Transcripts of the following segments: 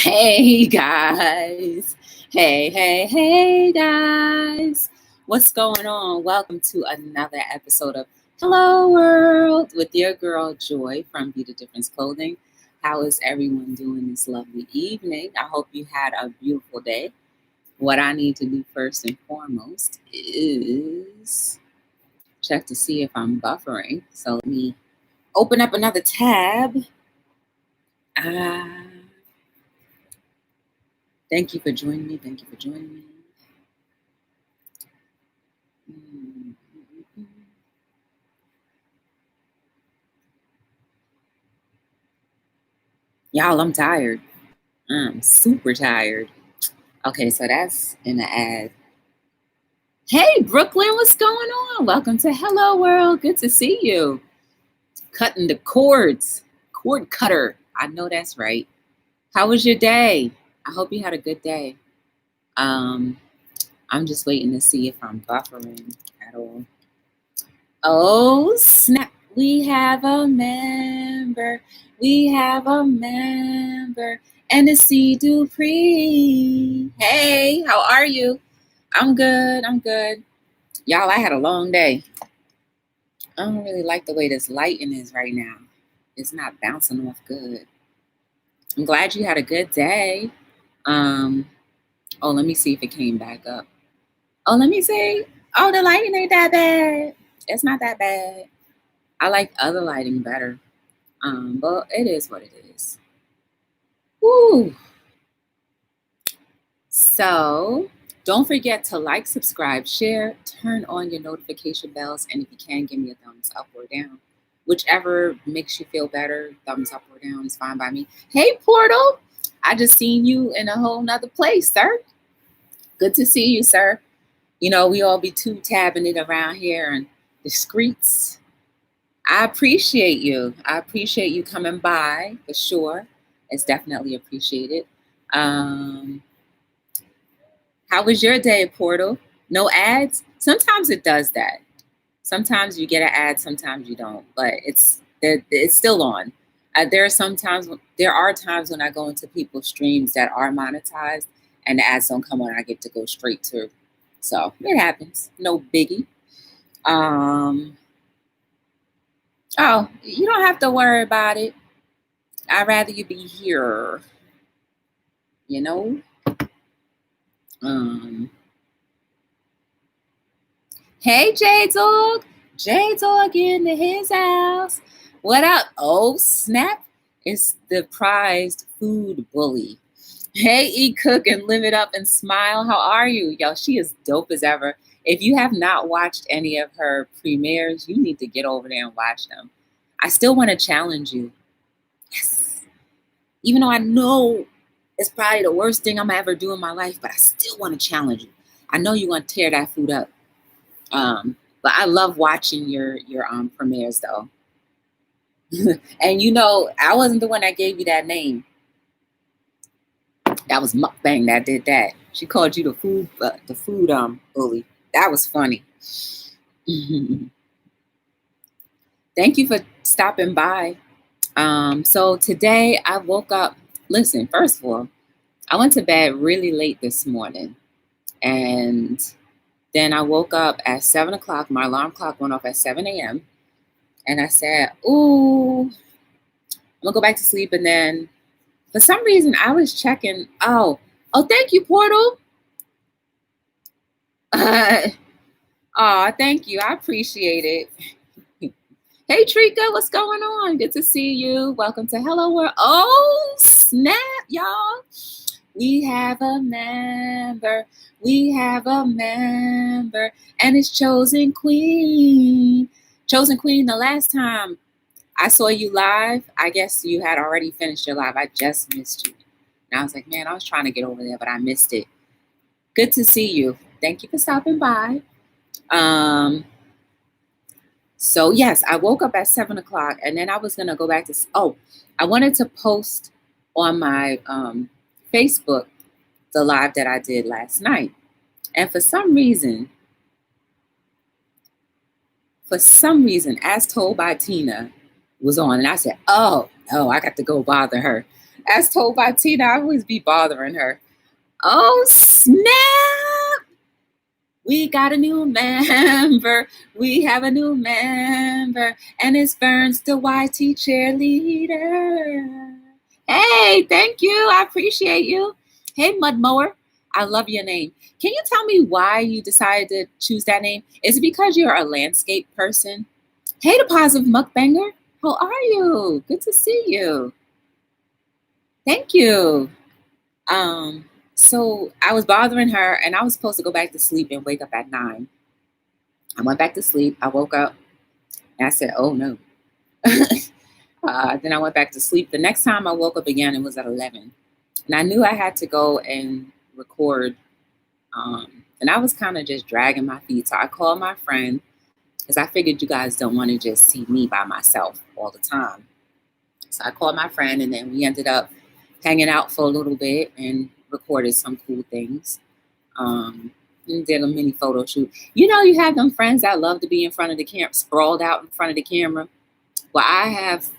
Hey guys. Hey guys. What's going on? Welcome to another episode of Hello World with your girl Joy from Be the Difference Clothing. How is everyone doing this lovely evening? I hope you had a beautiful day. What I need to do first and foremost is check to see if I'm buffering. So let me open up another tab. Thank you for joining me. Y'all, I'm tired. I'm super tired. Okay, so that's in the ad. Hey, Brooklyn, what's going on? Welcome to Hello World. Good to see you. Cutting the cords. Cord cutter. I know that's right. How was your day? I hope you had a good day. I'm just waiting to see if I'm buffering at all. Oh, snap. We have a member. And it's C. Dupree. Hey, how are you? I'm good. Y'all, I had a long day. I don't really like the way this lighting is right now. It's not bouncing off good. I'm glad you had a good day. Let me see if it came back up. Let me see. The lighting ain't that bad. It's not that bad. I like other lighting better. But it is what it is. Woo! So don't forget to like, subscribe, share, turn on your notification bells, and if you can, give me a thumbs up or down. Whichever makes you feel better, thumbs up or down is fine by me. Hey, Portal! I just seen you in a whole nother place, sir. Good to see you, sir. You know, we all be two-tabbing it around here in the streets. I appreciate you. Coming by, for sure. It's definitely appreciated. How was your day, Portal? No ads? Sometimes it does that. Sometimes you get an ad, sometimes you don't, but it's still on. There are times when I go into people's streams that are monetized and the ads don't come on. I get to go straight to. So it happens. No biggie. You don't have to worry about it. I'd rather you be here. You know? Hey, Jade Dog in his house. What up? Oh, snap. It's the prized food bully. Hey, eat, cook, and live it up and smile. How are you? Yo, she is dope as ever. If you have not watched any of her premieres, you need to get over there and watch them. I still want to challenge you. Yes. Even though I know it's probably the worst thing I'm going to ever do in my life, but I still want to challenge you. I know you want to tear that food up. But I love watching your premieres though. And you know, I wasn't the one that gave you that name. That was Mukbang that did that. She called you the food bully. That was funny. Thank you for stopping by. So today I woke up. Listen, first of all, I went to bed really late this morning, and then I woke up at 7 o'clock. My alarm clock went off at 7 a.m. And I said, ooh, I'm gonna go back to sleep. And then for some reason I was checking. Oh, thank you, Portal. Thank you. I appreciate it. Hey, Trika, what's going on? Good to see you. Welcome to Hello World. Oh, snap, y'all. We have a member. And it's Chosen Queen. Chosen Queen, the last time I saw you live, I guess you had already finished your live. I just missed you. And I was like, man, I was trying to get over there, but I missed it. Good to see you. Thank you for stopping by. So yes, I woke up at 7 o'clock, and then I was going to go back to, I wanted to post on my Facebook the live that I did last night. And for some reason, as told by Tina, was on. And I said, oh, no, I got to go bother her. As told by Tina, I always be bothering her. Oh, snap! We got a new member. We have a new member. And it's Burns, the YT cheerleader. Hey, thank you. I appreciate you. Hey, Mud Mower. I love your name. Can you tell me why you decided to choose that name? Is it because you're a landscape person? Hey, the positive mukbanger. How are you? Good to see you. Thank you. So I was bothering her, and I was supposed to go back to sleep and wake up at 9. I went back to sleep. I woke up, and I said, "Oh no." Then I went back to sleep. The next time I woke up again, it was at 11, and I knew I had to go and record. And I was kind of just dragging my feet, so I called my friend because I figured you guys don't want to just see me by myself all the time. So I called my friend, and then we ended up hanging out for a little bit and recorded some cool things. And did a mini photo shoot. You know, you have them friends that love to be in front of the camera, sprawled out in front of the camera. Well, I have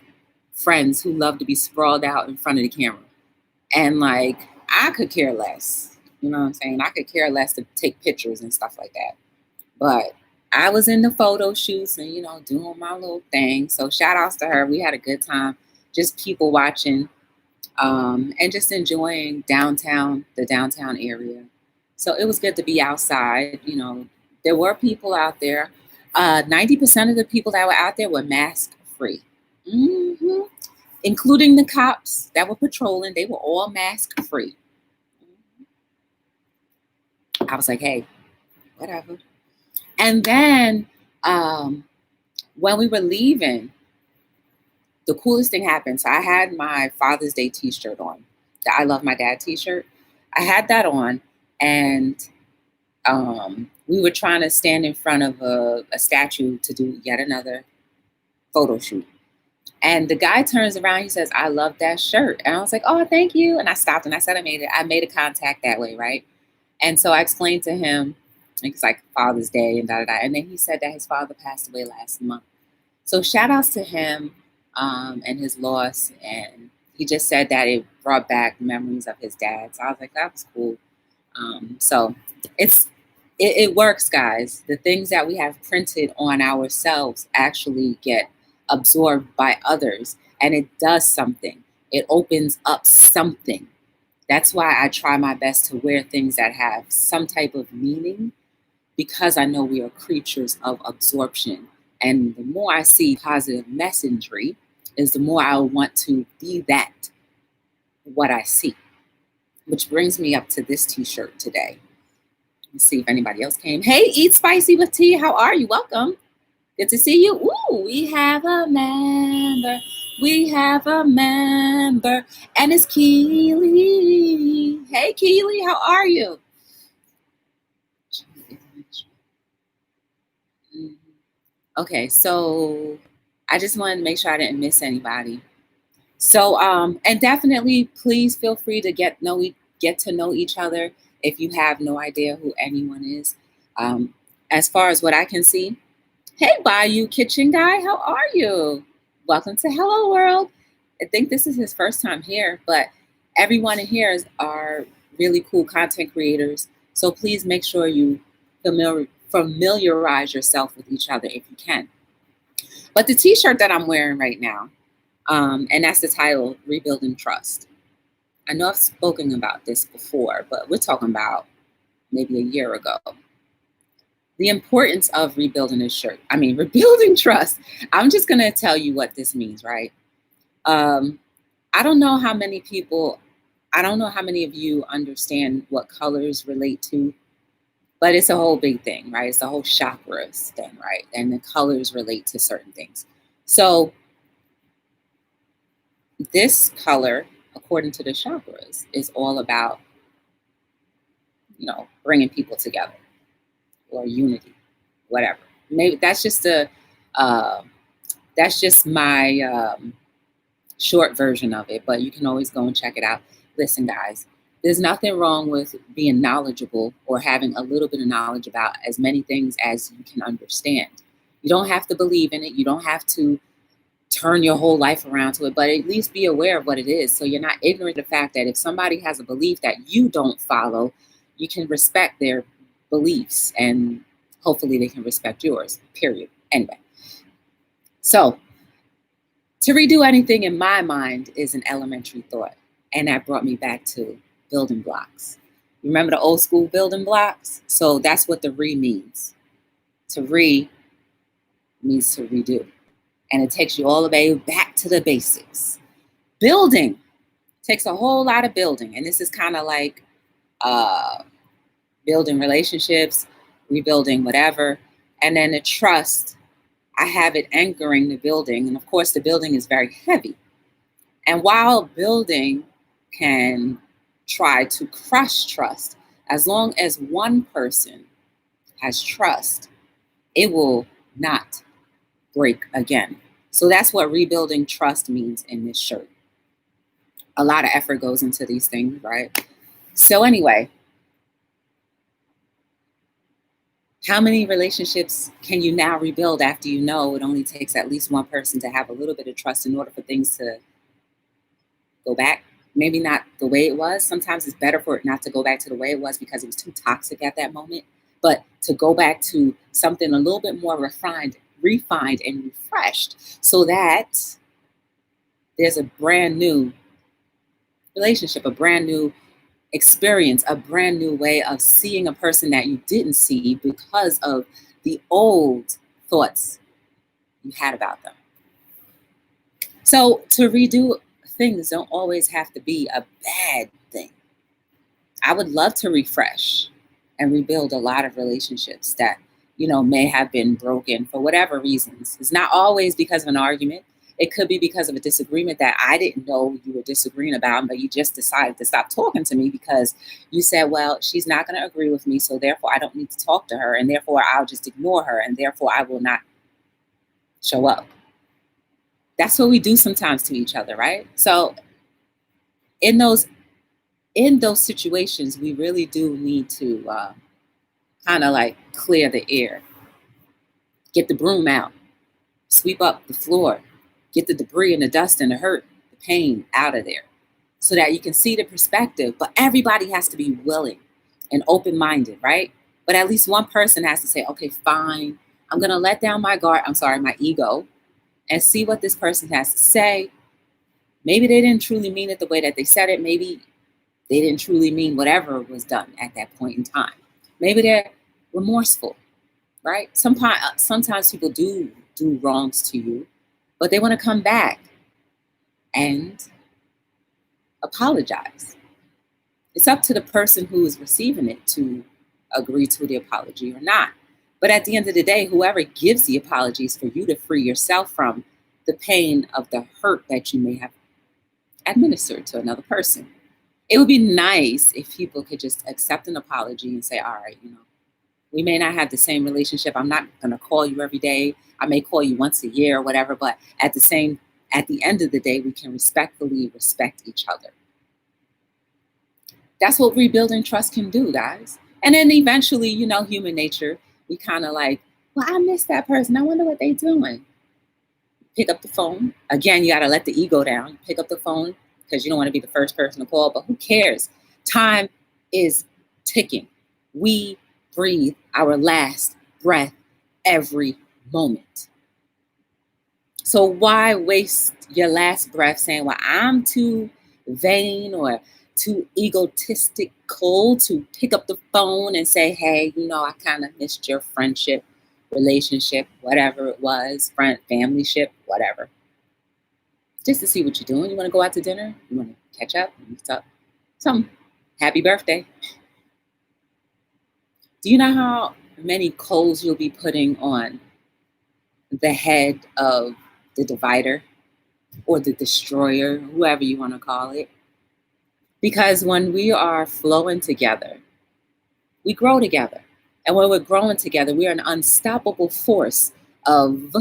friends who love to be sprawled out in front of the camera. And like, I could care less. You know what I'm saying? I could care less to take pictures and stuff like that. But I was in the photo shoots and, you know, doing my little thing. So shout outs to her. We had a good time. Just people watching and just enjoying the downtown area. So it was good to be outside. You know, there were people out there. 90% of the people that were out there were mask free, including the cops that were patrolling. They were all mask free. I was like, hey, whatever. And then when we were leaving, the coolest thing happened. So I had my Father's Day t-shirt on, the I Love My Dad t-shirt. I had that on, and we were trying to stand in front of a statue to do yet another photo shoot. And the guy turns around, he says, I love that shirt. And I was like, oh, thank you. And I stopped and I said, I made a contact that way, right? And so I explained to him, it's like Father's Day and da-da-da. And then he said that his father passed away last month. So shout outs to him and his loss. And he just said that it brought back memories of his dad. So I was like, that was cool. So it works, guys. The things that we have printed on ourselves actually get absorbed by others, and it does something. It opens up something. That's why I try my best to wear things that have some type of meaning, because I know we are creatures of absorption. And the more I see positive messaging, is the more I want to be that, what I see. Which brings me up to this t-shirt today. Let's see if anybody else came. Hey, Eat Spicy with Tea. How are you? Welcome. Good to see you. Ooh, we have a member. We have a member. And it's Keely. Hey, Keely. How are you? Okay, so I just wanted to make sure I didn't miss anybody. So, and definitely, please feel free to get to know each other if you have no idea who anyone is. As far as what I can see, hey, Bayou Kitchen Guy, how are you? Welcome to Hello World. I think this is his first time here, but everyone in here are really cool content creators. So please make sure you familiarize yourself with each other if you can. But the t-shirt that I'm wearing right now, and that's the title, Rebuilding Trust. I know I've spoken about this before, but we're talking about maybe a year ago. The importance of rebuilding trust. I'm just going to tell you what this means, right? I don't know how many of you understand what colors relate to, but it's a whole big thing, right? It's the whole chakras thing, right? And the colors relate to certain things. So this color, according to the chakras, is all about, bringing people together or unity, whatever. Maybe that's just my short version of it, but you can always go and check it out. Listen, guys, there's nothing wrong with being knowledgeable or having a little bit of knowledge about as many things as you can understand. You don't have to believe in it. You don't have to turn your whole life around to it, but at least be aware of what it is. So you're not ignorant of the fact that if somebody has a belief that you don't follow, you can respect their beliefs and hopefully they can respect yours, period. Anyway, so to redo anything in my mind is an elementary thought. And that brought me back to building blocks. Remember the old school building blocks? So that's what the re means. To re means to redo. And it takes you all the way back to the basics. Building takes a whole lot of building. And this is kind of like building relationships, rebuilding whatever. And then the trust, I have it anchoring the building. And of course, the building is very heavy. And while building can try to crush trust, as long as one person has trust, it will not break again. So that's what rebuilding trust means in this shirt. A lot of effort goes into these things, right? So anyway, how many relationships can you now rebuild after you know it only takes at least one person to have a little bit of trust in order for things to go back? Maybe not the way it was. Sometimes it's better for it not to go back to the way it was because it was too toxic at that moment. But to go back to something a little bit more refined and refreshed so that there's a brand new relationship, a brand new experience, a brand new way of seeing a person that you didn't see because of the old thoughts you had about them. So to redo things don't always have to be a bad thing. I would love to refresh and rebuild a lot of relationships that, may have been broken for whatever reasons. It's not always because of an argument. It could be because of a disagreement that I didn't know you were disagreeing about, but you just decided to stop talking to me because you said, well, she's not going to agree with me, so therefore I don't need to talk to her, and therefore I'll just ignore her, and therefore I will not show up. That's what we do sometimes to each other, right? So in those situations, we really do need to kind of like clear the air, get the broom out, sweep up the floor, get the debris and the dust and the hurt, the pain out of there so that you can see the perspective. But everybody has to be willing and open-minded, right? But at least one person has to say, okay, fine, I'm going to let down my ego, and see what this person has to say. Maybe they didn't truly mean it the way that they said it. Maybe they didn't truly mean whatever was done at that point in time. Maybe they're remorseful, right? Sometimes people do wrongs to you, but they want to come back and apologize. It's up to the person who is receiving it to agree to the apology or not. But at the end of the day, whoever gives the apology is for you to free yourself from the pain of the hurt that you may have administered to another person. It would be nice if people could just accept an apology and say, all right, we may not have the same relationship. I'm not going to call you every day. I may call you once a year or whatever, but at the end of the day, we can respectfully respect each other. That's what rebuilding trust can do, guys. And then eventually, human nature, we kind of like, well, I miss that person. I wonder what they're doing. Pick up the phone. Again, you got to let the ego down. Pick up the phone because you don't want to be the first person to call, but who cares? Time is ticking. We breathe our last breath every moment. So why waste your last breath saying, well, I'm too vain or too egotistical to pick up the phone and say, hey, I kind of missed your friendship, relationship, whatever it was, friend, family ship, whatever. Just to see what you're doing. You want to go out to dinner? You want to catch up? Some happy birthday. Do you know how many coals you'll be putting on the head of the divider or the destroyer, whoever you want to call it? Because when we are flowing together, we grow together. And when we're growing together, we are an unstoppable force of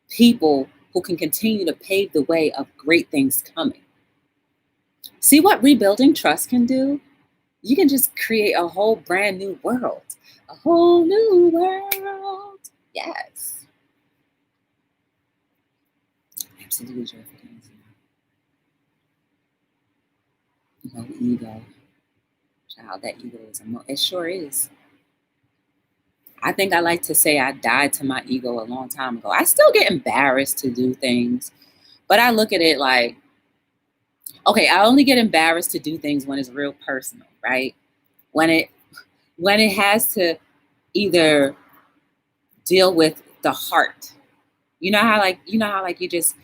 people who can continue to pave the way of great things coming. See what rebuilding trust can do? You can just create a whole brand new world. A whole new world. Yes. absolutely joyful dancing. Ego. Child, that ego is it sure is. I think I like to say I died to my ego a long time ago. I still get embarrassed to do things, but I look at it like, okay, I only get embarrassed to do things when it's real personal, right? When it has to either deal with the heart. You know how you just,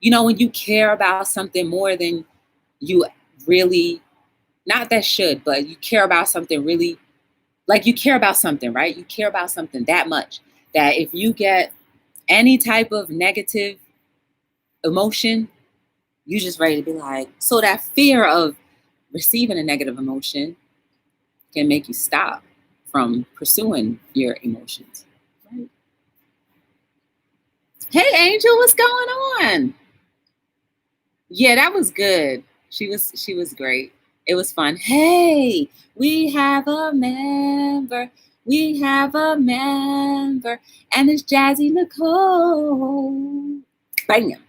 when you care about something more than you really, not that should, but you care about something really, like you care about something, right? You care about something that much that if you get any type of negative emotion, you just ready to be like, so that fear of receiving a negative emotion can make you stop from pursuing your emotions. Right? Hey, Angel, what's going on? Yeah, that was good. She was great. It was fun. Hey, we have a member. We have a member, and it's Jazzy Nicole. Bam.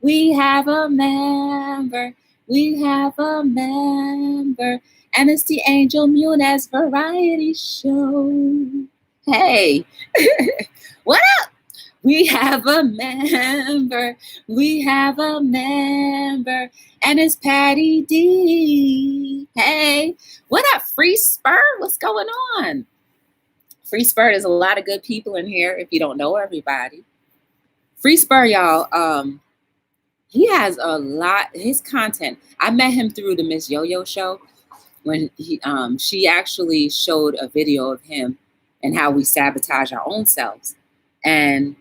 We have a member. We have a member, and it's the Angel Munez Variety Show. Hey, what up? We have a member. We have a member, and it's Patty D. Hey, what up, Free Spur? What's going on? Free Spur, there's a lot of good people in here if you don't know everybody. Free Spur, y'all, he has a lot, his content. I met him through the Miss Yo-Yo show when she actually showed a video of him and how we sabotage our own selves. And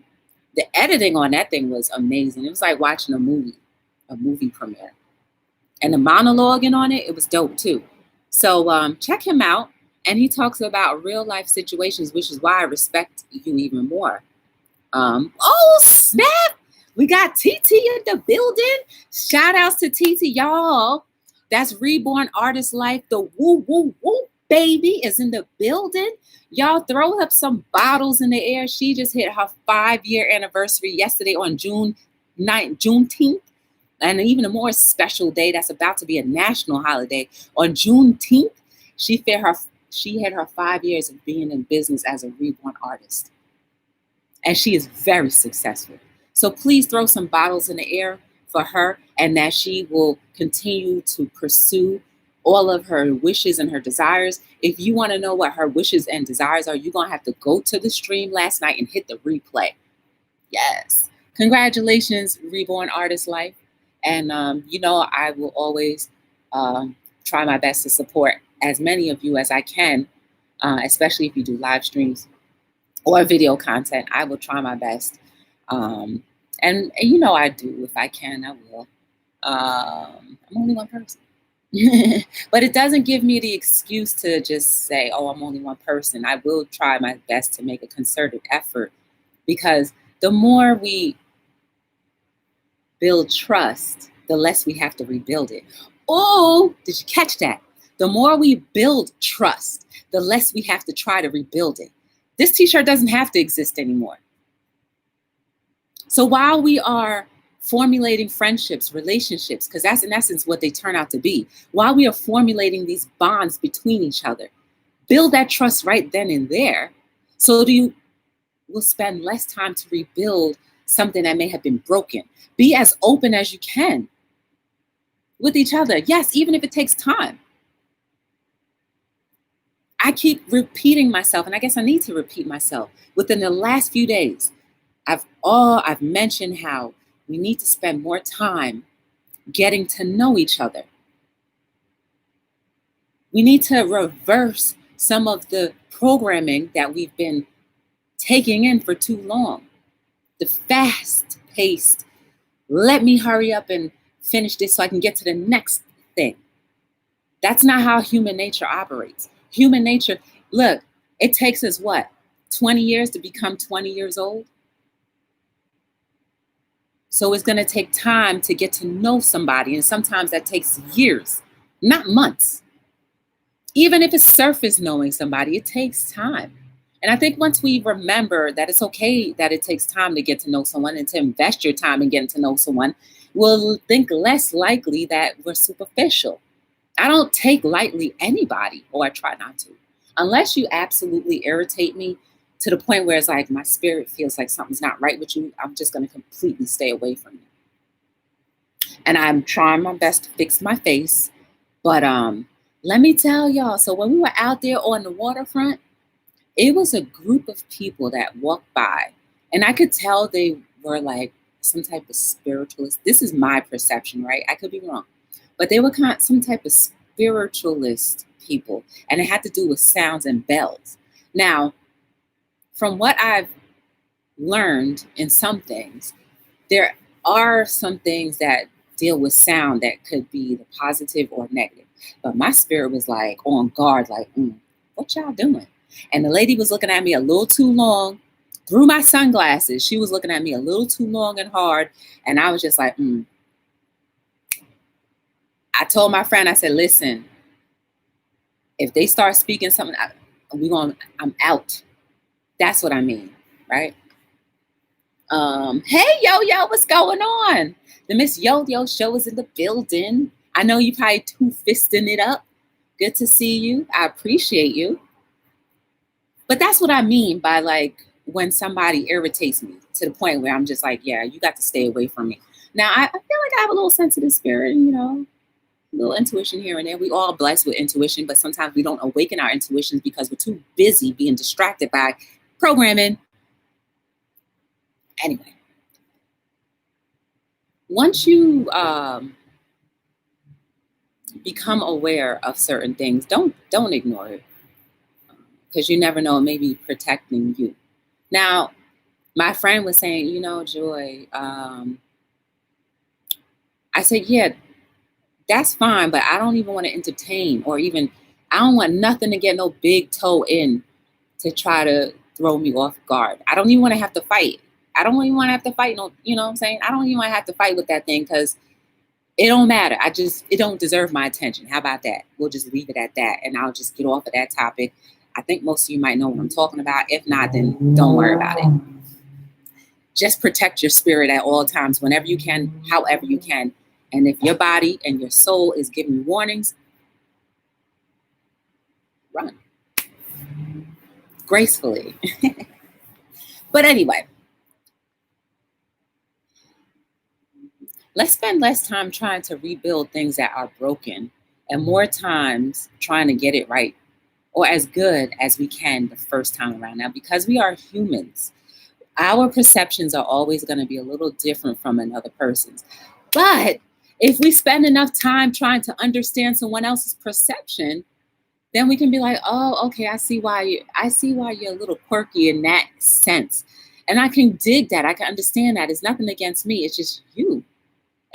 the editing on that thing was amazing. It was like watching a movie premiere. And the monologuing on it was dope too. So check him out. And he talks about real life situations, which is why I respect you even more. Oh, snap! We got TT in the building. Shout outs to TT, y'all. That's Reborn Artist Life. The woo, woo, woo baby is in the building. Y'all throw up some bottles in the air. She just hit her 5-year anniversary yesterday on Juneteenth. And even a more special day that's about to be a national holiday. On Juneteenth, she had her 5 years of being in business as a reborn artist. And she is very successful. So please throw some bottles in the air for her, and that she will continue to pursue all of her wishes and her desires. If you want to know what her wishes and desires are, you're going to have to go to the stream last night and hit the replay. Yes. Congratulations, Reborn Artist Life. And, I will always try my best to support as many of you as I can, especially if you do live streams or video content. I will try my best. And I do. If I can, I will. I'm only one person. But it doesn't give me the excuse to just say, oh, I'm only one person. I will try my best to make a concerted effort, because the more we build trust, the less we have to rebuild it. Oh, did you catch that? The more we build trust, the less we have to try to rebuild it. This t-shirt doesn't have to exist anymore. So while we are formulating friendships, relationships, because that's in essence what they turn out to be, while we are formulating these bonds between each other, build that trust right then and there, so we'll spend less time to rebuild something that may have been broken. Be as open as you can with each other. Yes, even if it takes time. I keep repeating myself, and I guess I need to repeat myself. Within the last few days, I've mentioned how we need to spend more time getting to know each other. We need to reverse some of the programming that we've been taking in for too long. The fast-paced, let me hurry up and finish this so I can get to the next thing. That's not how human nature operates. Human nature, look, it takes us 20 years to become 20 years old? So it's going to take time to get to know somebody. And sometimes that takes years, not months. Even if it's surface knowing somebody, it takes time. And I think once we remember that it's okay that it takes time to get to know someone and to invest your time in getting to know someone, we'll think less likely that we're superficial. I don't take lightly anybody, or I try not to, unless you absolutely irritate me to the point where it's like my spirit feels like something's not right with you. I'm just going to completely stay away from you. And I'm trying my best to fix my face. But let me tell y'all, so when we were out there on the waterfront, it was a group of people that walked by, and I could tell they were like some type of spiritualist. This is my perception, right? I could be wrong, but they were kind of some type of spiritualist people, and it had to do with sounds and bells. Now, from what I've learned in some things, there are some things that deal with sound that could be the positive or negative. But my spirit was like on guard, like, what y'all doing? And the lady was looking at me a little too long through my sunglasses. She was looking at me a little too long and hard. And I was just like, I told my friend, I said, listen, if they start speaking something, I'm out. That's what I mean, right? Hey, Yo-Yo, what's going on? The Miss Yo-Yo show is in the building. I know you probably two-fisting it up. Good to see you. I appreciate you. But that's what I mean by like when somebody irritates me to the point where I'm just like, yeah, you got to stay away from me. Now, I feel like I have a little sensitive spirit, a little intuition here and there. We all blessed with intuition, but sometimes we don't awaken our intuitions because we're too busy being distracted by programming. Anyway, once you become aware of certain things, don't ignore it, because you never know, it may be protecting you. Now, my friend was saying, Joy, I said, yeah, that's fine, but I don't even want to entertain, or even, I don't want nothing to get no big toe in to try to throw me off guard. I don't even want to have to fight. I don't even want to have to fight. No, you know what I'm saying? I don't even want to have to fight with that thing, because it don't matter. It don't deserve my attention. How about that? We'll just leave it at that, and I'll just get off of that topic. I think most of you might know what I'm talking about. If not, then don't worry about it. Just protect your spirit at all times, whenever you can, however you can. And if your body and your soul is giving you warnings, run gracefully. But anyway, let's spend less time trying to rebuild things that are broken and more times trying to get it right, or as good as we can the first time around. Now, because we are humans, our perceptions are always going to be a little different from another person's. But if we spend enough time trying to understand someone else's perception, then we can be like, oh, okay, I see why you're a little quirky in that sense. And I can dig that. I can understand that. It's nothing against me. It's just you.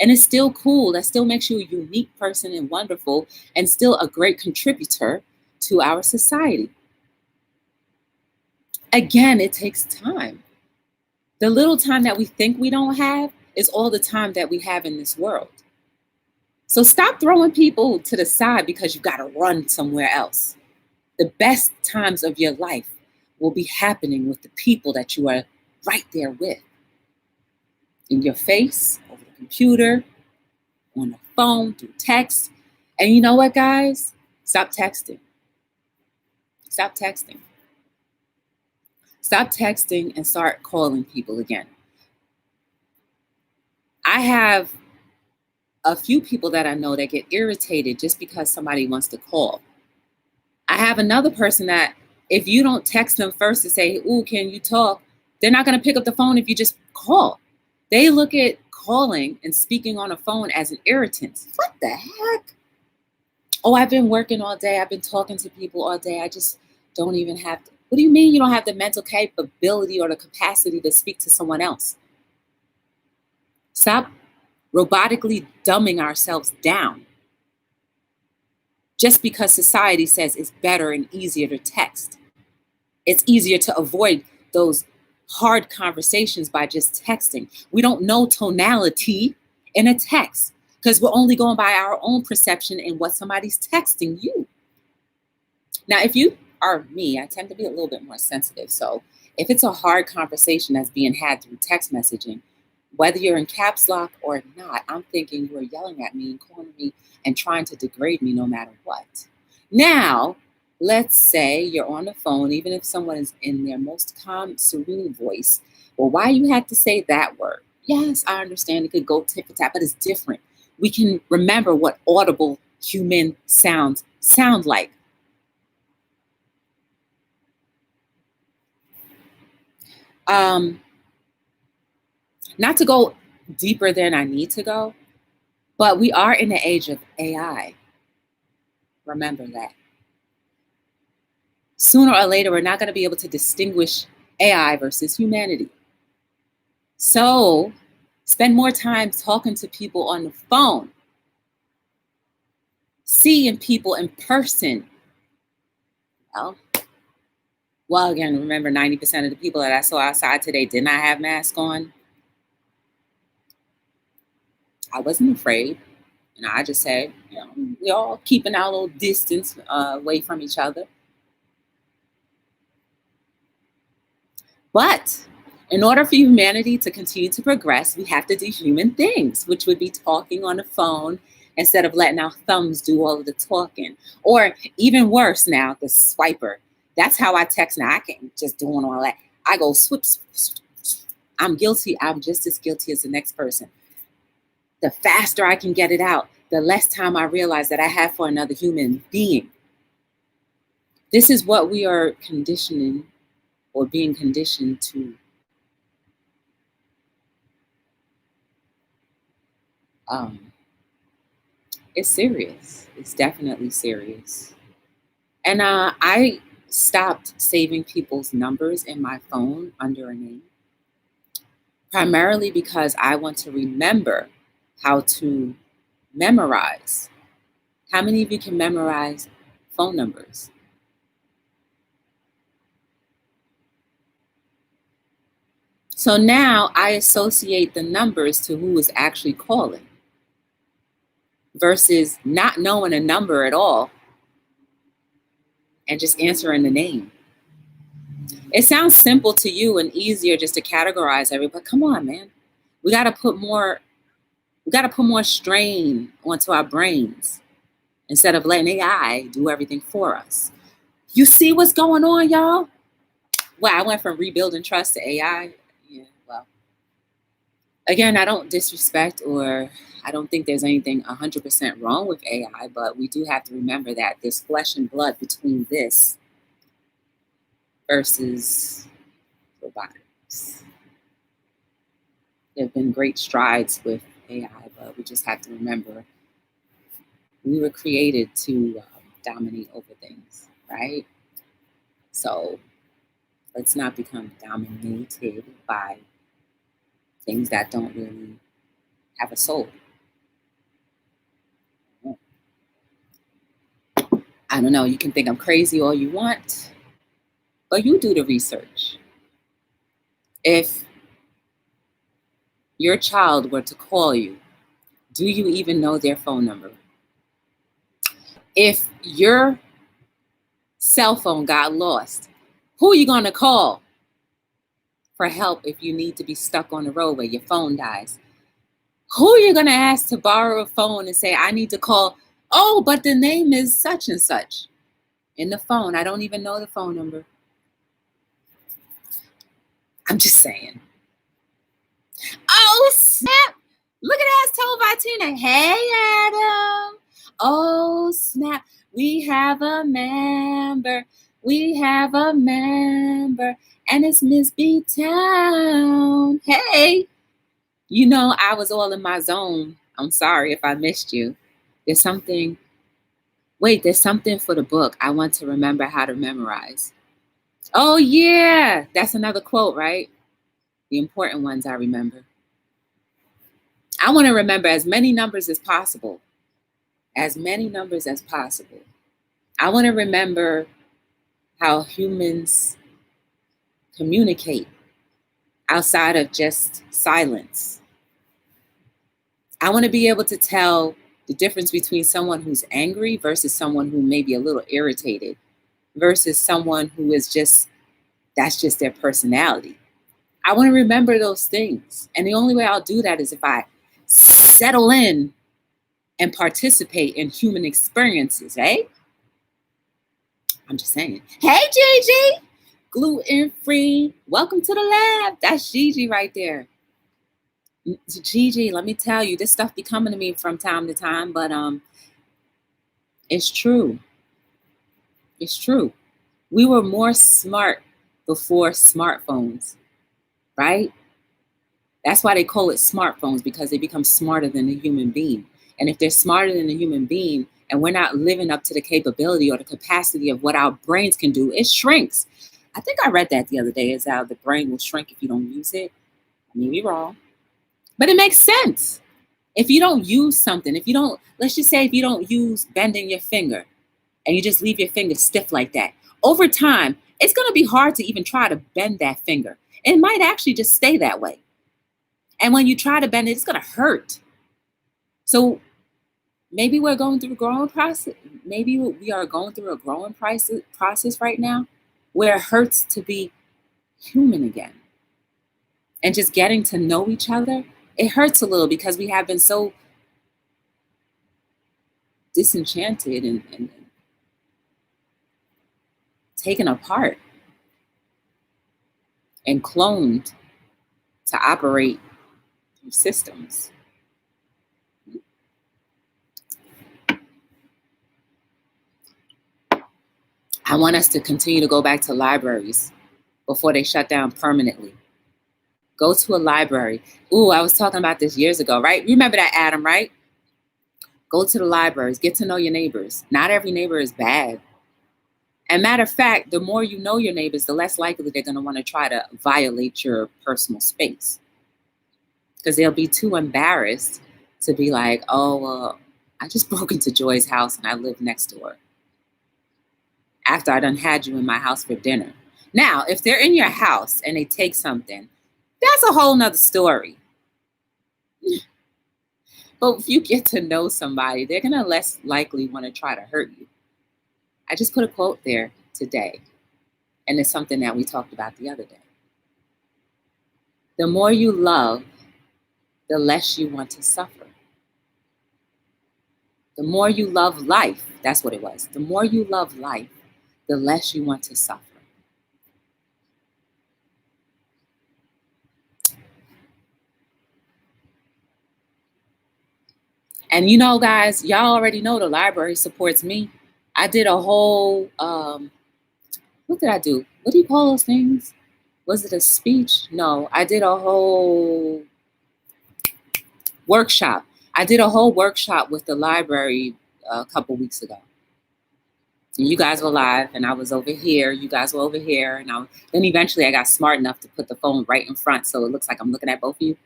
And it's still cool. That still makes you a unique person and wonderful, and still a great contributor to our society. Again, it takes time. The little time that we think we don't have is all the time that we have in this world. So stop throwing people to the side because you got to run somewhere else. The best times of your life will be happening with the people that you are right there with. In your face, over the computer, on the phone, through text. And you know what, guys? Stop texting. Stop texting. Stop texting and start calling people again. I have a few people that I know that get irritated just because somebody wants to call. I have another person that if you don't text them first to say, ooh, can you talk? They're not going to pick up the phone if you just call. They look at calling and speaking on a phone as an irritant. What the heck? Oh, I've been working all day. I've been talking to people all day. I just don't even have to. What do you mean you don't have the mental capability or the capacity to speak to someone else? Stop robotically dumbing ourselves down just because society says it's better and easier to text. It's easier to avoid those hard conversations by just texting. We don't know tonality in a text because we're only going by our own perception and what somebody's texting you. Now, if you me, I tend to be a little bit more sensitive. So if it's a hard conversation that's being had through text messaging, whether you're in caps lock or not, I'm thinking you're yelling at me and calling me and trying to degrade me no matter what. Now, let's say you're on the phone, even if someone is in their most calm, serene voice. Well, why you had to say that word? Yes, I understand it could go tit for tat, but it's different. We can remember what audible human sounds sound like. Not to go deeper than I need to go, but we are in the age of AI. Remember that. Sooner or later, we're not going to be able to distinguish AI versus humanity. So spend more time talking to people on the phone, seeing people in person. Well, again, remember 90% of the people that I saw outside today did not have masks on. I wasn't afraid. I just said, we all keeping our little distance away from each other. But in order for humanity to continue to progress, we have to do human things, which would be talking on the phone instead of letting our thumbs do all of the talking. Or even worse now, the swiper. That's how I text now. I can't just doing all that. I go swip. I'm guilty. I'm just as guilty as the next person. The faster I can get it out, the less time I realize that I have for another human being. This is what we are conditioning or being conditioned to it's serious. It's definitely serious. And I stopped saving people's numbers in my phone under a name, primarily because I want to remember how to memorize. How many of you can memorize phone numbers? So now I associate the numbers to who is actually calling versus not knowing a number at all and just answering the name. It sounds simple to you and easier just to categorize everybody, but come on, man. We got to put more strain onto our brains instead of letting AI do everything for us. You see what's going on, y'all? Well, I went from rebuilding trust to AI. Yeah, well, again, I don't disrespect or I don't think there's anything 100% wrong with AI, but we do have to remember that there's flesh and blood between this versus robotics. There have been great strides with AI, but we just have to remember we were created to dominate over things, right? So let's not become dominated by things that don't really have a soul. I don't know, you can think I'm crazy all you want, but you do the research. If your child were to call you, do you even know their phone number? If your cell phone got lost, who are you going to call for help if you need to be stuck on the road where your phone dies? Who are you going to ask to borrow a phone and say, I need to call? Oh, but the name is such and such in the phone. I don't even know the phone number. I'm just saying. Oh, snap. Look at that. It's told by Tina. Hey, Adam. Oh, snap. We have a member. We have a member. And it's Miss B Town. Hey. You know, I was all in my zone. I'm sorry if I missed you. There's something for the book. I want to remember how to memorize. Oh, yeah. That's another quote, right? The important ones I remember. I want to remember as many numbers as possible. As many numbers as possible. I want to remember how humans communicate outside of just silence. I want to be able to tell the difference between someone who's angry versus someone who may be a little irritated. versus someone who is that's just their personality. I want to remember those things. And the only way I'll do that is if I settle in and participate in human experiences, right? I'm just saying. Hey, Gigi, gluten-free. Welcome to the lab. That's Gigi right there. Gigi, let me tell you, this stuff be coming to me from time to time, but it's true. It's true. We were more smart before smartphones, right? That's why they call it smartphones, because they become smarter than the human being. And if they're smarter than the human being and we're not living up to the capability or the capacity of what our brains can do, it shrinks. I think I read that the other day, is how the brain will shrink if you don't use it. I may be wrong, but it makes sense. If you don't use something, let's just say if you don't use bending your finger and you just leave your finger stiff like that, over time, it's going to be hard to even try to bend that finger. It might actually just stay that way. And when you try to bend it, it's going to hurt. So maybe we're going through a growing process. Maybe we are going through a growing process right now where it hurts to be human again. And just getting to know each other, it hurts a little because we have been so disenchanted and taken apart and cloned to operate through systems. I want us to continue to go back to libraries before they shut down permanently. Go to a library. Ooh, I was talking about this years ago, right? Remember that, Adam, right? Go to the libraries, get to know your neighbors. Not every neighbor is bad. And matter of fact, the more you know your neighbors, the less likely they're going to want to try to violate your personal space. Because they'll be too embarrassed to be like, oh, well, I just broke into Joy's house and I live next to her, after I done had you in my house for dinner. Now, if they're in your house and they take something, that's a whole nother story. But if you get to know somebody, they're going to less likely want to try to hurt you. I just put a quote there today, and it's something that we talked about the other day. The more you love, the less you want to suffer. The more you love life, that's what it was. The more you love life, the less you want to suffer. And you know, guys, y'all already know the library supports me. I did a whole, what did I do? What do you call those things? Was it a speech? No, I did a whole workshop. I did a whole workshop with the library a couple weeks ago. And you guys were live, and I was over here. You guys were over here. And then eventually I got smart enough to put the phone right in front so it looks like I'm looking at both of you.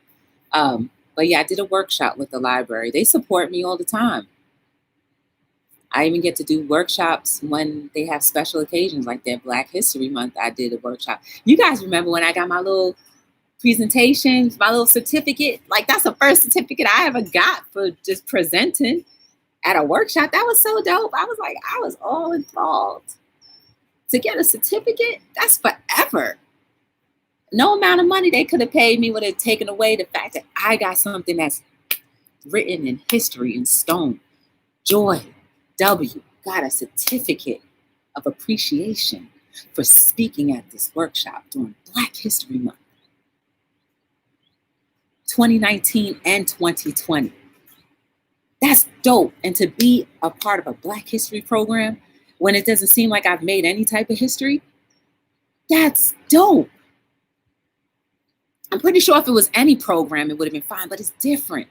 But yeah, I did a workshop with the library. They support me all the time. I even get to do workshops when they have special occasions like their Black History Month. I did a workshop. You guys remember when I got my little presentation, my little certificate? Like, that's the first certificate I ever got for just presenting at a workshop. That was so dope. I was all enthralled. To get a certificate, that's forever. No amount of money they could have paid me would have taken away the fact that I got something that's written in history in stone. Joy W got a certificate of appreciation for speaking at this workshop during Black History Month, 2019 and 2020. That's dope. And to be a part of a Black History program when it doesn't seem like I've made any type of history, that's dope. I'm pretty sure if it was any program, it would have been fine, but it's different.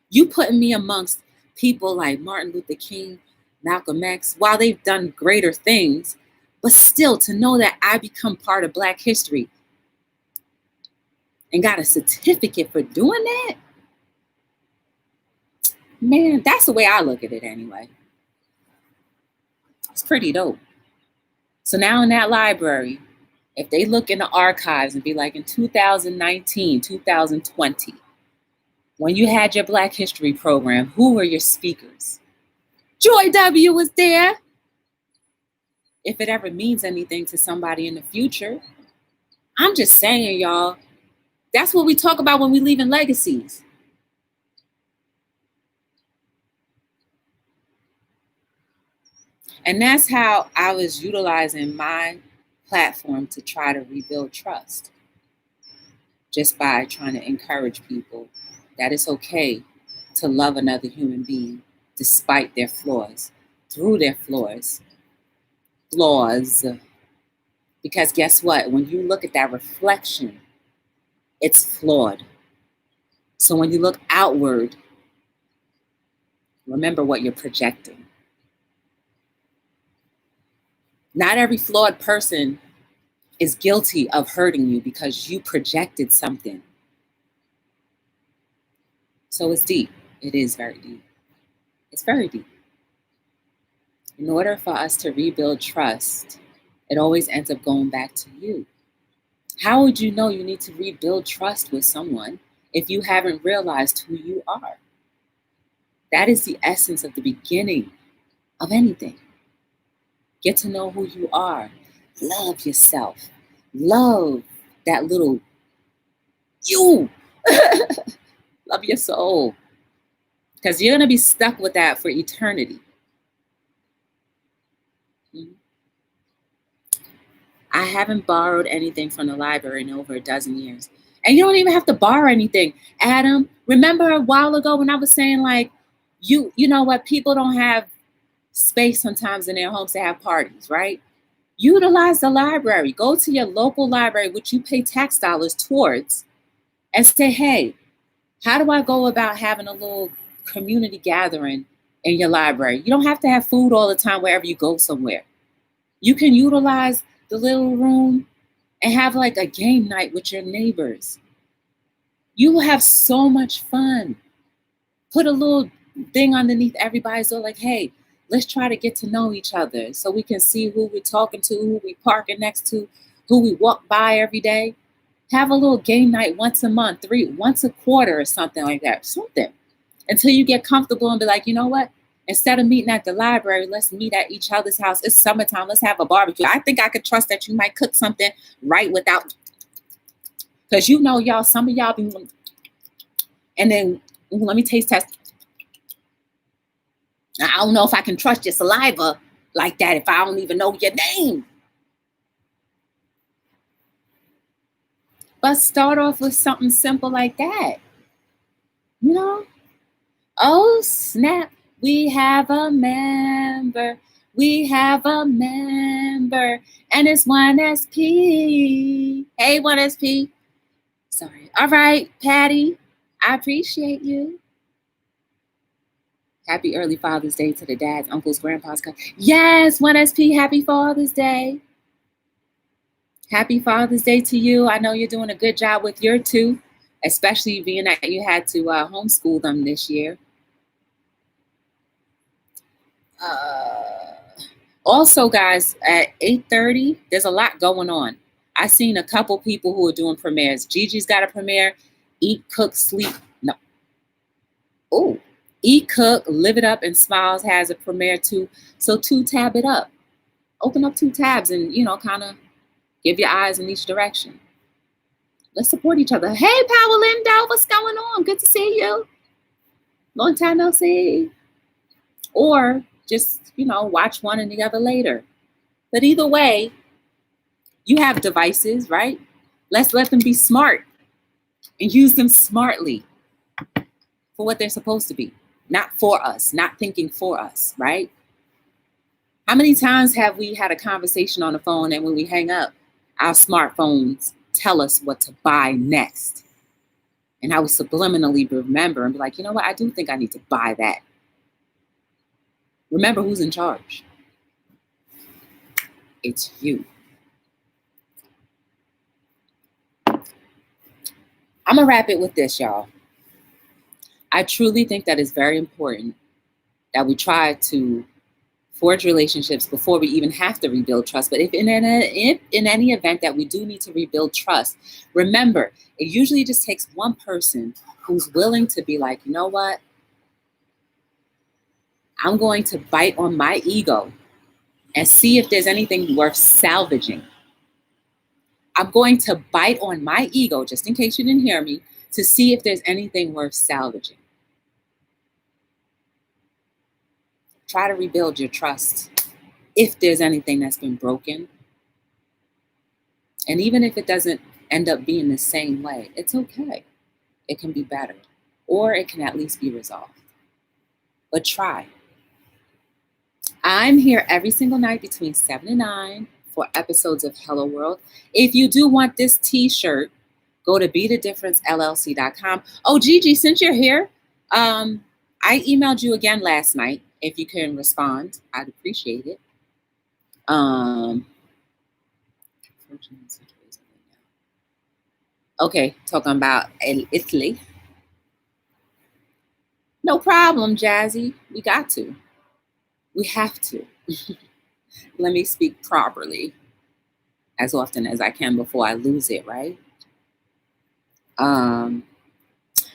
You putting me amongst people like Martin Luther King, Malcolm X, while they've done greater things, but still to know that I become part of Black history and got a certificate for doing that, man, that's the way I look at it anyway. It's pretty dope. So now in that library, if they look in the archives and be like in 2019, 2020, when you had your Black History program, who were your speakers? Joy W was there. if it ever means anything to somebody in the future. I'm just saying, y'all, that's what we talk about when we leave in legacies. And that's how I was utilizing my platform to try to rebuild trust. Just by trying to encourage people that it's okay to love another human being despite their flaws, through their flaws. Because guess what? When you look at that reflection, it's flawed. So when you look outward, remember what you're projecting. Not every flawed person is guilty of hurting you because you projected something. So it's deep. It is very deep. It's very deep. In order for us to rebuild trust, it always ends up going back to you. How would you know you need to rebuild trust with someone if you haven't realized who you are? That is the essence of the beginning of anything. Get to know who you are. Love yourself. Love that little you. Love your soul. Because you're going to be stuck with that for eternity. I haven't borrowed anything from the library in over a dozen years. And you don't even have to borrow anything. Adam, remember a while ago when I was saying, like, you know what, people don't have space sometimes in their homes to have parties, right? Utilize the library. Go to your local library, which you pay tax dollars towards, and say, hey, how do I go about having a little community gathering in your library? You don't have to have food all the time wherever you go somewhere. You can utilize the little room and have like a game night with your neighbors. You will have so much fun. Put a little thing underneath everybody's door like, hey, let's try to get to know each other so we can see who we're talking to, who we parking next to, who we walk by every day. Have a little game night once a month, once a quarter or something like that. Something. Until you get comfortable and be like, you know what? Instead of meeting at the library, let's meet at each other's house. It's summertime. Let's have a barbecue. I think I could trust that you might cook something right without, because you know, y'all, some of y'all be, and then let me taste test. I don't know if I can trust your saliva like that if I don't even know your name. But start off with something simple like that. You know? Oh, snap. We have a member. We have a member. And it's 1SP. Hey, 1SP. Sorry. All right, Patty. I appreciate you. Happy early Father's Day to the dads, uncles, grandpas. Yes, 1SP. Happy Father's Day. Happy Father's Day to you. I know you're doing a good job with your two, especially being that you had to homeschool them this year. Also, guys, at 8:30, there's a lot going on. I've seen a couple people who are doing premieres. Gigi's got a premiere. Eat, Cook, Sleep. No. Oh, Eat, Cook, Live It Up, and Smiles has a premiere too. So 2-tab it up. Open up 2 tabs and, kind of give your eyes in each direction. Let's support each other. Hey, Power Lindo, what's going on? Good to see you. Long time no see. Or just, watch one and the other later. But either way, you have devices, right? Let's let them be smart and use them smartly for what they're supposed to be. Not for us, not thinking for us, right? How many times have we had a conversation on the phone and when we hang up, our smartphones tell us what to buy next? And I would subliminally remember and be like, you know what? I do think I need to buy that. Remember who's in charge. It's you. I'm going to wrap it with this, y'all. I truly think that it's very important that we try to forge relationships before we even have to rebuild trust. But if in any event that we do need to rebuild trust, remember, it usually just takes one person who's willing to be like, you know what? I'm going to bite on my ego and see if there's anything worth salvaging. I'm going to bite on my ego, just in case you didn't hear me, to see if there's anything worth salvaging. Try to rebuild your trust if there's anything that's been broken. And even if it doesn't end up being the same way, it's okay. It can be better, or it can at least be resolved. But try. I'm here every single night between 7 and 9 for episodes of Hello World. If you do want this t-shirt, go to btdllc.com. Oh, Gigi, since you're here, I emailed you again last night. If you can respond, I'd appreciate it. Okay, talking about Italy. No problem, Jazzy. We got to. We have to. Let me speak properly as often as I can before I lose it, right? I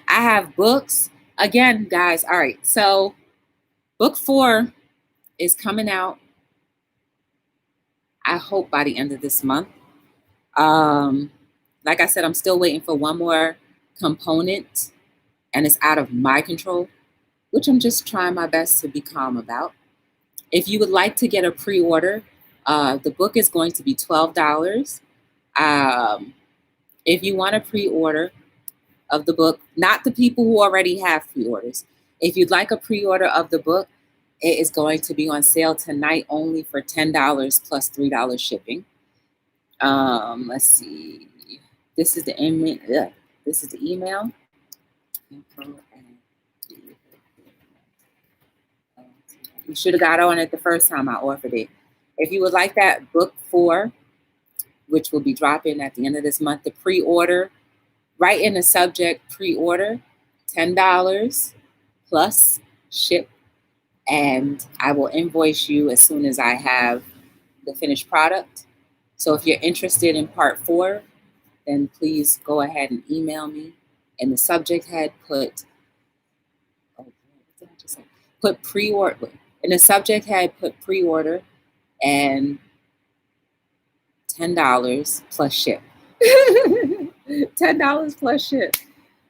have books. Again, guys, all right. So book 4 is coming out, I hope, by the end of this month. Like I said, I'm still waiting for one more component, and it's out of my control, which I'm just trying my best to be calm about. If you would like to get a pre-order, the book is going to be $12. If you want a pre-order of the book, not the people who already have pre-orders, if you'd like a pre-order of the book, it is going to be on sale tonight only for $10 plus $3 shipping. Let's see. This is the email. This is the email. You should have got on it the first time I offered it. If you would like that book 4, which will be dropping at the end of this month, the pre-order, write in the subject pre-order, $10 plus ship, and I will invoice you as soon as I have the finished product. So if you're interested in part 4, then please go ahead and email me. In the subject head, put pre-order. In the subject head, put pre-order and $10 plus ship. $10 plus ship.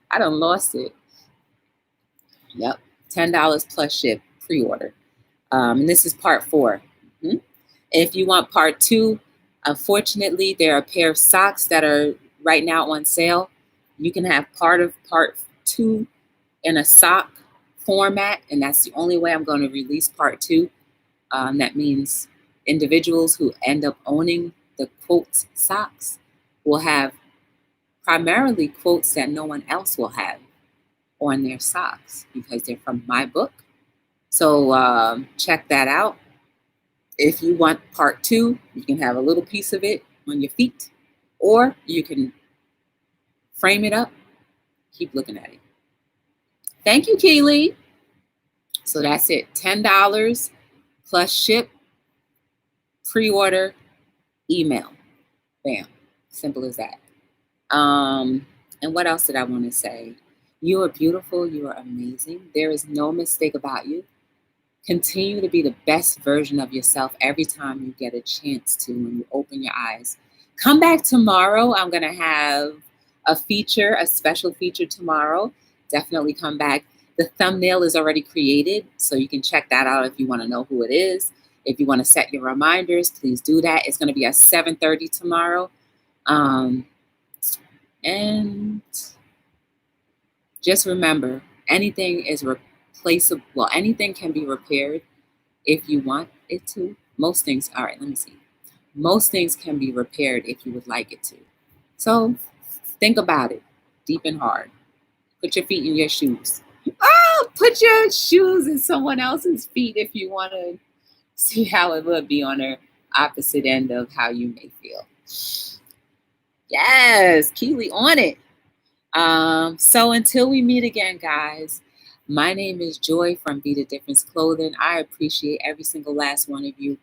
I done lost it. Yep, $10 plus ship pre-order. And this is part 4. Mm-hmm. If you want part 2, unfortunately, there are a pair of socks that are right now on sale. You can have part of part 2 in a sock format, and that's the only way I'm going to release part 2. That means individuals who end up owning the quotes socks will have primarily quotes that no one else will have on their socks because they're from my book. So check that out. If you want part 2, you can have a little piece of it on your feet, or you can frame it up, keep looking at it. Thank you, Keely. So that's it. $10 plus ship, pre-order, email. Bam. Simple as that. And what else did I want to say? You are beautiful. You are amazing. There is no mistake about you. Continue to be the best version of yourself every time you get a chance to when you open your eyes. Come back tomorrow. I'm going to have a special feature tomorrow. Definitely come back. The thumbnail is already created, so you can check that out if you want to know who it is. If you want to set your reminders, please do that. It's going to be at 7:30 tomorrow. And just remember, anything is replaceable. Well, anything can be repaired if you want it to. Most things, all right, let me see. Most things can be repaired if you would like it to. So think about it deep and hard. Put your feet in your shoes. Oh, put your shoes in someone else's feet if you want to see how it would be on the opposite end of how you may feel. Yes, Keely on it. So until we meet again, guys, my name is Joy from Be The Difference Clothing. I appreciate every single last one of you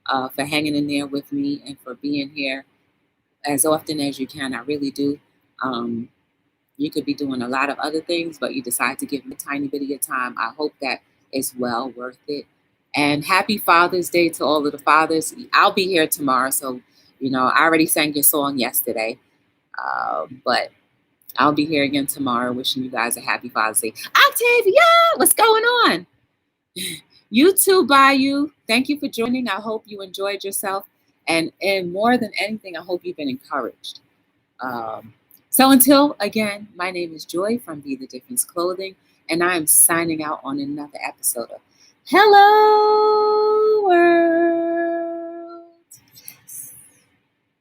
for hanging in there with me and for being here as often as you can. I really do. You could be doing a lot of other things, but you decide to give me a tiny bit of your time. I hope that it's well worth it. And happy Father's Day to all of the fathers. I'll be here tomorrow. So, I already sang your song yesterday. But I'll be here again tomorrow wishing you guys a happy Father's Day. Octavia, what's going on? You too, Bayou. Thank you for joining. I hope you enjoyed yourself. And more than anything, I hope you've been encouraged. So until again, my name is Joy from Be the Difference Clothing, and I am signing out on another episode of Hello